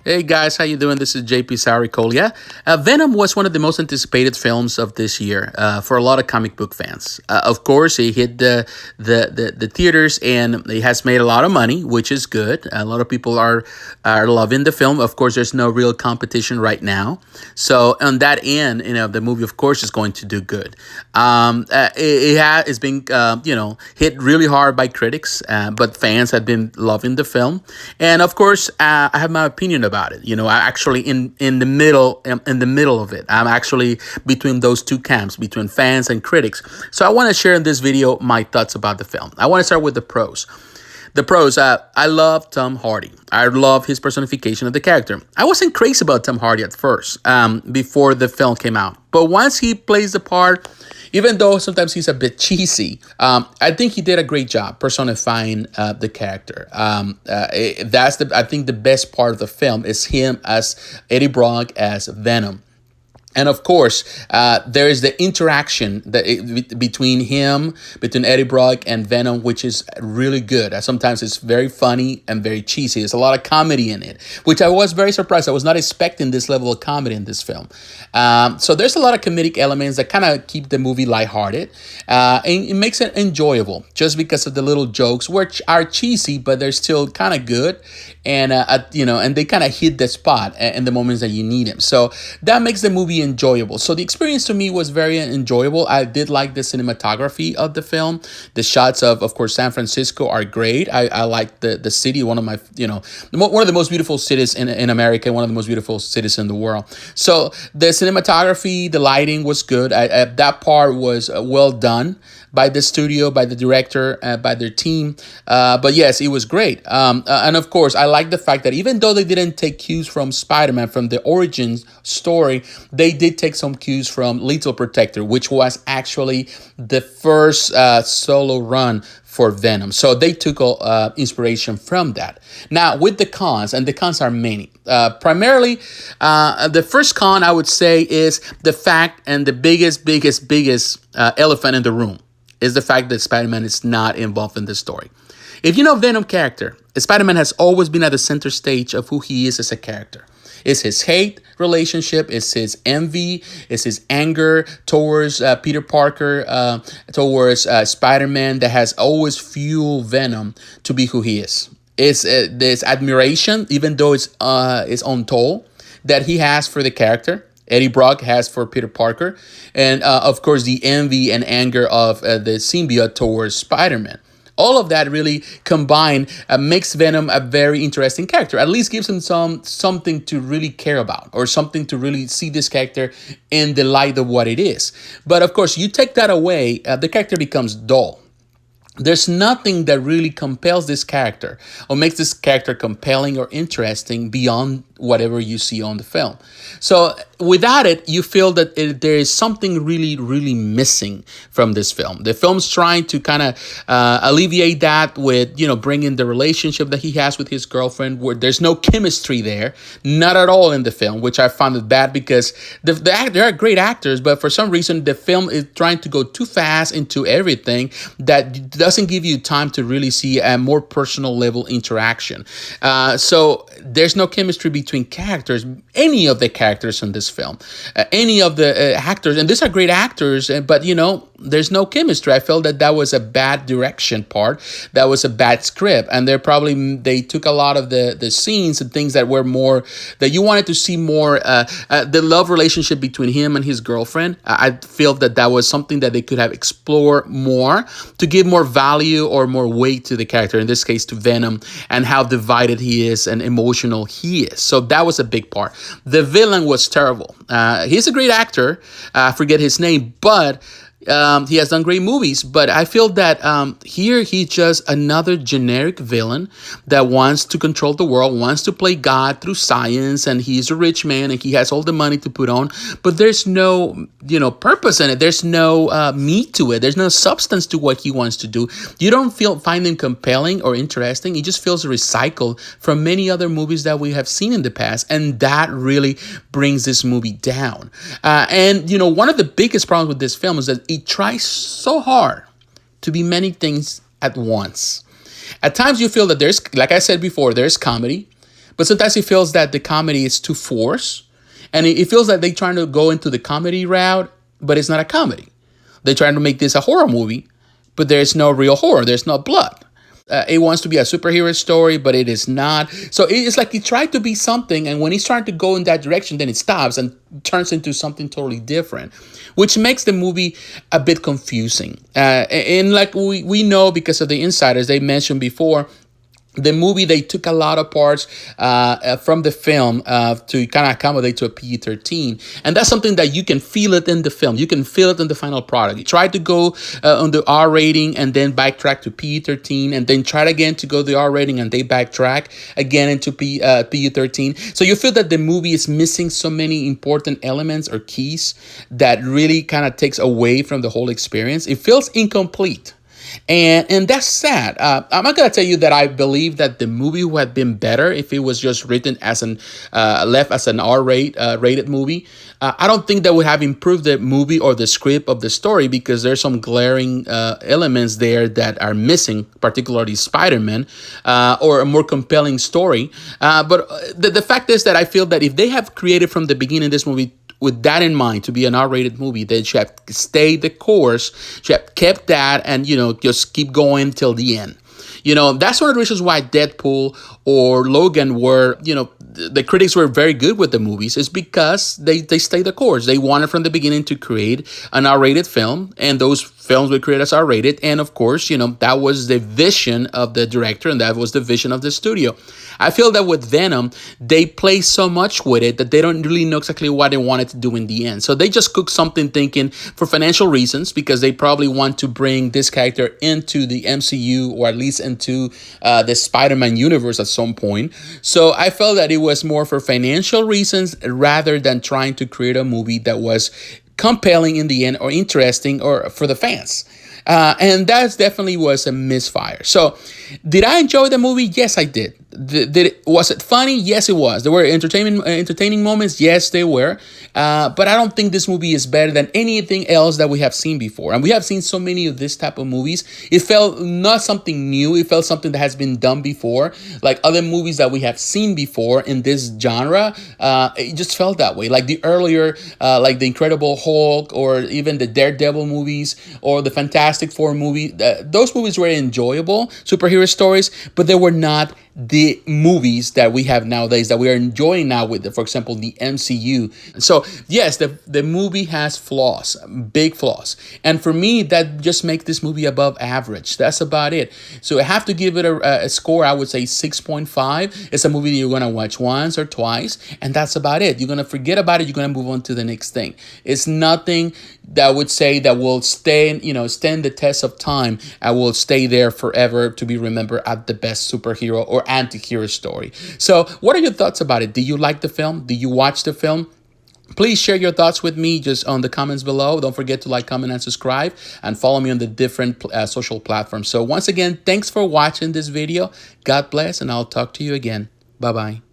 Hey guys, how you doing? This is JP Sauricolia. Venom was one of the most anticipated films of this year for a lot of comic book fans. Of course, it hit the theaters and it has made a lot of money, which is good. A lot of people are loving the film. Of course, there's no real competition right now. So on that end, the movie, of course, is going to do good. It's been hit really hard by critics, but fans have been loving the film. And of course, I have my opinion about it. I actually in the middle of it. I'm actually between those two camps, between fans and critics. So I want to share in this video my thoughts about the film. I want to start with the pros. The pros, I love Tom Hardy. I love his personification of the character. I wasn't crazy about Tom Hardy at first, before the film came out. But once he plays the part, even though sometimes he's a bit cheesy, I think he did a great job personifying the character. I think the best part of the film is him as Eddie Brock as Venom. And of course, there is the interaction between Eddie Brock and Venom, which is really good. Sometimes it's very funny and very cheesy. There's a lot of comedy in it, which I was very surprised. I was not expecting this level of comedy in this film. So there's a lot of comedic elements that kind of keep the movie lighthearted. And it makes it enjoyable just because of the little jokes, which are cheesy, but they're still kind of good. And, and they kind of hit the spot in the moments that you need them. So that makes the movie enjoyable. So the experience to me was very enjoyable. I did like the cinematography of the film. The shots of course, San Francisco are great. I like the city, one of my, one of the most beautiful cities in America, one of the most beautiful cities in the world. So the cinematography, the lighting was good. That part was well done by the studio, by the director, by their team. But yes, it was great. And of course, I like the fact that even though they didn't take cues from Spider-Man, from the origin story, they did take some cues from Lethal Protector, which was actually the first solo run for Venom. So they took inspiration from that. Now, with the cons, and the cons are many. Primarily, the first con, I would say, is the fact, and the biggest elephant in the room, is the fact that Spider-Man is not involved in this story. If you know Venom character, Spider-Man has always been at the center stage of who he is as a character. It's his hate relationship, it's his envy, it's his anger towards Peter Parker, towards Spider-Man, that has always fueled Venom to be who he is. It's this admiration, even though it's untold, that he has for the character. Eddie Brock has for Peter Parker. And of course, the envy and anger of the symbiote towards Spider-Man. All of that really combined makes Venom a very interesting character. At least gives him something to really care about, or something to really see this character in the light of what it is. But of course, you take that away, the character becomes dull. There's nothing that really compels this character or makes this character compelling or interesting beyond whatever you see on the film. So without it, you feel that there is something really, really missing from this film. The film's trying to kind of alleviate that with, bringing the relationship that he has with his girlfriend, where there's no chemistry there, not at all in the film, which I found it bad because they are great actors, but for some reason the film is trying to go too fast into everything that doesn't give you time to really see a more personal level interaction. So there's no chemistry between characters, any of the characters in this film, any of the actors, and these are great actors, but there's no chemistry. I felt that was a bad direction part. That was a bad script, and they took a lot of the scenes and things that were more, that you wanted to see more, the love relationship between him and his girlfriend. I feel that was something that they could have explored more to give more value or more weight to the character, in this case to Venom, and how divided he is and emotional he is. So that was a big part. The villain was terrible. He's a great actor. I forget his name, but he has done great movies, but I feel that here he's just another generic villain that wants to control the world, wants to play God through science, and he's a rich man and he has all the money to put on, but there's no, purpose in it. There's no meat to it. There's no substance to what he wants to do. You don't find him compelling or interesting. He just feels recycled from many other movies that we have seen in the past, and that really brings this movie down. And one of the biggest problems with this film is that he tries so hard to be many things at once. At times you feel that there's, like I said before, there's comedy, but sometimes he feels that the comedy is too forced, and it feels like they're trying to go into the comedy route, but it's not a comedy. They're trying to make this a horror movie, but there's no real horror. There's no blood. It wants to be a superhero story, but it is not. So it's like he tried to be something, and when he's trying to go in that direction, then it stops and turns into something totally different, which makes the movie a bit confusing. And like we know, because of the insiders, they mentioned before, the movie, they took a lot of parts from the film to kind of accommodate to a PG-13. And that's something that you can feel it in the film. You can feel it in the final product. You try to go on the R rating and then backtrack to PG-13, and then try again to go the R rating and they backtrack again into PG-13. So you feel that the movie is missing so many important elements or keys that really kind of takes away from the whole experience. It feels incomplete. And that's sad. I'm not going to tell you that I believe that the movie would have been better if it was just written as left as an rated movie. I don't think that would have improved the movie or the script of the story, because there's some glaring elements there that are missing, particularly Spider-Man, or a more compelling story. But the fact is that I feel that if they have created from the beginning this movie with that in mind, to be an R-rated movie, they should have stayed the course, should have kept that, and, just keep going till the end. That's one of the reasons why Deadpool or Logan were, the critics were very good with the movies, is because they stayed the course. They wanted from the beginning to create an R-rated film, and those films were created as R-rated. And of course, that was the vision of the director, and that was the vision of the studio. I feel that with Venom, they play so much with it that they don't really know exactly what they wanted to do in the end. So they just cook something thinking for financial reasons, because they probably want to bring this character into the MCU, or at least into the Spider-Man universe at some point. So I felt that it was more for financial reasons rather than trying to create a movie that was compelling in the end, or interesting, or for the fans. And that definitely was a misfire. So did I enjoy the movie? Yes, I did. Was it funny? Yes, it was. There were entertaining moments. Yes, they were. But I don't think this movie is better than anything else that we have seen before. And we have seen so many of this type of movies. It felt not something new. It felt something that has been done before. Like other movies that we have seen before in this genre. It just felt that way. Like the earlier, like the Incredible Hulk, or even the Daredevil movies, or the Fantastic Four movie. Those movies were enjoyable superhero stories, but they were not the movies that we have nowadays that we are enjoying now with, for example, the MCU. So yes, the movie has flaws, big flaws. And for me, that just makes this movie above average. That's about it. So I have to give it a score, I would say 6.5. It's a movie that you're going to watch once or twice, and that's about it. You're going to forget about it. You're going to move on to the next thing. It's nothing that I would say that will stand the test of time. I will stay there forever to be remembered as the best superhero or anti-hero story. So what are your thoughts about it? Do you like the film? Do you watch the film? Please share your thoughts with me just on the comments below. Don't forget to like, comment, and subscribe, and follow me on the different social platforms. So once again, thanks for watching this video. God bless, and I'll talk to you again. Bye-bye.